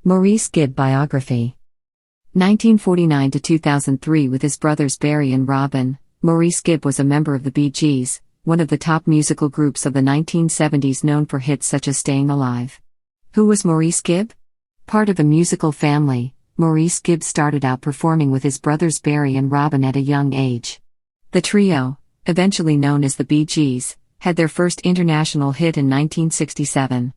Maurice Gibb Biography 1949 to 2003. With his brothers Barry and Robin, Maurice Gibb was a member of the Bee Gees, one of the top musical groups of the 1970s known for hits such as Staying Alive. Who was Maurice Gibb? Part of a musical family, Maurice Gibb started out performing with his brothers Barry and Robin at a young age. The trio, eventually known as the Bee Gees, had their first international hit in 1967.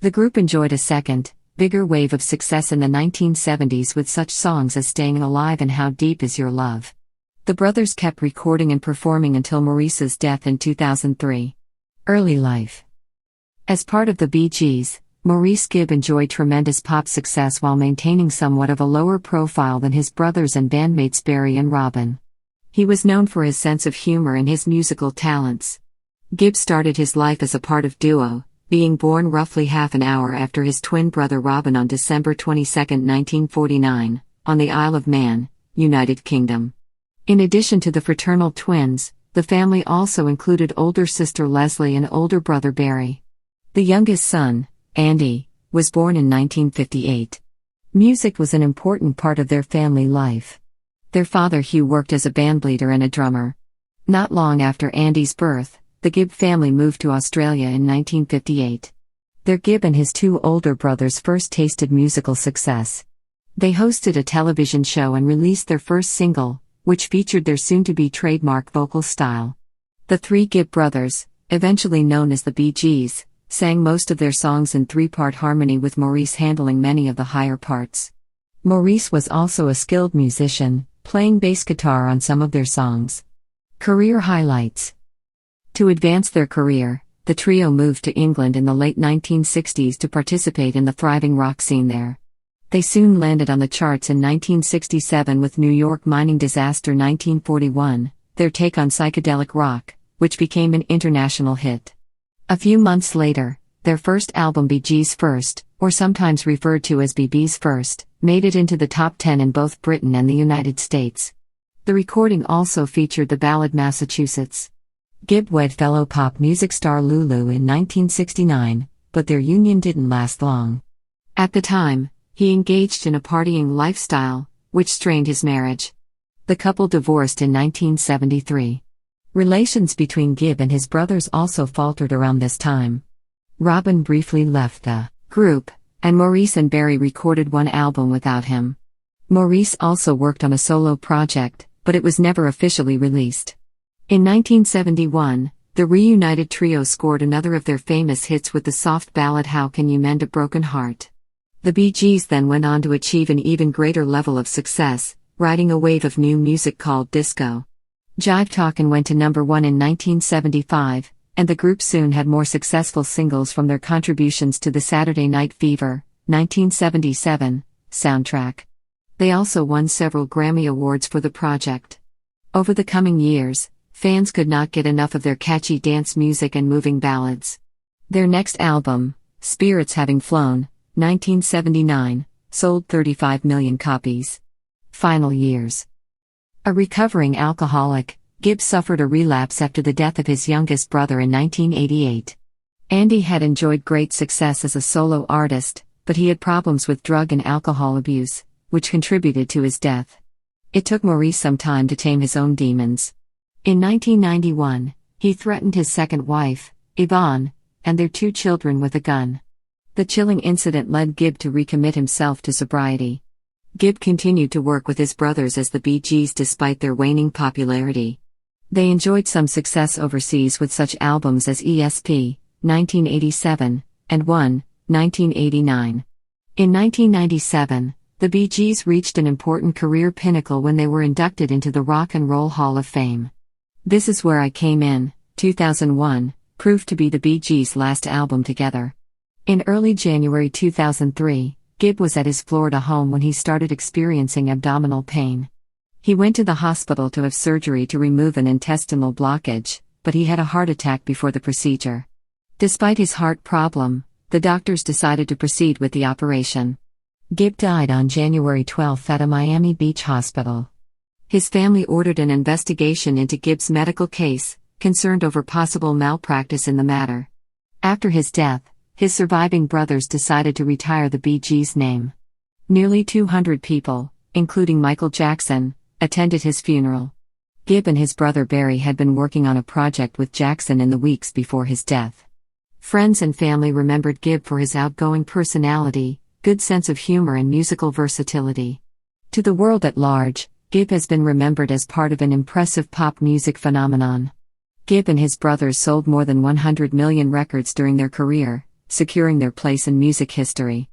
The group enjoyed a second, bigger wave of success in the 1970s with such songs as Staying Alive and How Deep Is Your Love. The brothers kept recording and performing until Maurice's death in 2003. Early life. As part of the Bee Gees, Maurice Gibb enjoyed tremendous pop success while maintaining somewhat of a lower profile than his brothers and bandmates Barry and Robin. He was known for his sense of humor and his musical talents. Gibb started his life as a part of duo, being born roughly half an hour after his twin brother Robin on December 22, 1949, on the Isle of Man, United Kingdom. In addition to the fraternal twins, the family also included older sister Leslie and older brother Barry. The youngest son, Andy, was born in 1958. Music was an important part of their family life. Their father Hugh worked as a bandleader and a drummer. Not long after Andy's birth, the Gibb family moved to Australia in 1958. There Gibb and his two older brothers first tasted musical success. They hosted a television show and released their first single, which featured their soon-to-be trademark vocal style. The three Gibb brothers, eventually known as the Bee Gees, sang most of their songs in three-part harmony with Maurice handling many of the higher parts. Maurice was also a skilled musician, playing bass guitar on some of their songs. Career highlights. To advance their career, the trio moved to England in the late 1960s to participate in the thriving rock scene there. They soon landed on the charts in 1967 with New York mining disaster 1941, their take on psychedelic rock, which became an international hit. A few months later, their first album Bee Gees First, or sometimes referred to as BB's First, made it into the top 10 in both Britain and the United States. The recording also featured the ballad Massachusetts. Gibb wed fellow pop music star Lulu in 1969, but their union didn't last long. At the time, he engaged in a partying lifestyle, which strained his marriage. The couple divorced in 1973. Relations between Gibb and his brothers also faltered around this time. Robin briefly left the group, and Maurice and Barry recorded one album without him. Maurice also worked on a solo project, but it was never officially released. In 1971, the reunited trio scored another of their famous hits with the soft ballad How Can You Mend a Broken Heart. The Bee Gees then went on to achieve an even greater level of success, riding a wave of new music called disco. Jive Talkin' went to number 1 in 1975, and the group soon had more successful singles from their contributions to the Saturday Night Fever, 1977, soundtrack. They also won several Grammy Awards for the project. Over the coming years, fans could not get enough of their catchy dance music and moving ballads. Their next album, Spirits Having Flown, 1979, sold 35 million copies. Final years. A recovering alcoholic, Gibb suffered a relapse after the death of his youngest brother in 1988. Andy had enjoyed great success as a solo artist, but he had problems with drug and alcohol abuse, which contributed to his death. It took Maurice some time to tame his own demons. In 1991, he threatened his second wife, Yvonne, and their two children with a gun. The chilling incident led Gibb to recommit himself to sobriety. Gibb continued to work with his brothers as the Bee Gees despite their waning popularity. They enjoyed some success overseas with such albums as ESP, 1987, and One, 1989. In 1997, the Bee Gees reached an important career pinnacle when they were inducted into the Rock and Roll Hall of Fame. This Is Where I Came In, 2001, proved to be the Bee Gees' last album together. In early January 2003, Gibb was at his Florida home when he started experiencing abdominal pain. He went to the hospital to have surgery to remove an intestinal blockage, but he had a heart attack before the procedure. Despite his heart problem, the doctors decided to proceed with the operation. Gibb died on January 12 at a Miami Beach hospital. His family ordered an investigation into Gibb's medical case, concerned over possible malpractice in the matter. After his death, his surviving brothers decided to retire the Bee Gees name. Nearly 200 people, including Michael Jackson, attended his funeral. Gibb and his brother Barry had been working on a project with Jackson in the weeks before his death. Friends and family remembered Gibb for his outgoing personality, good sense of humor and musical versatility. To the world at large, Gibb has been remembered as part of an impressive pop music phenomenon. Gibb and his brothers sold more than 100 million records during their career, securing their place in music history.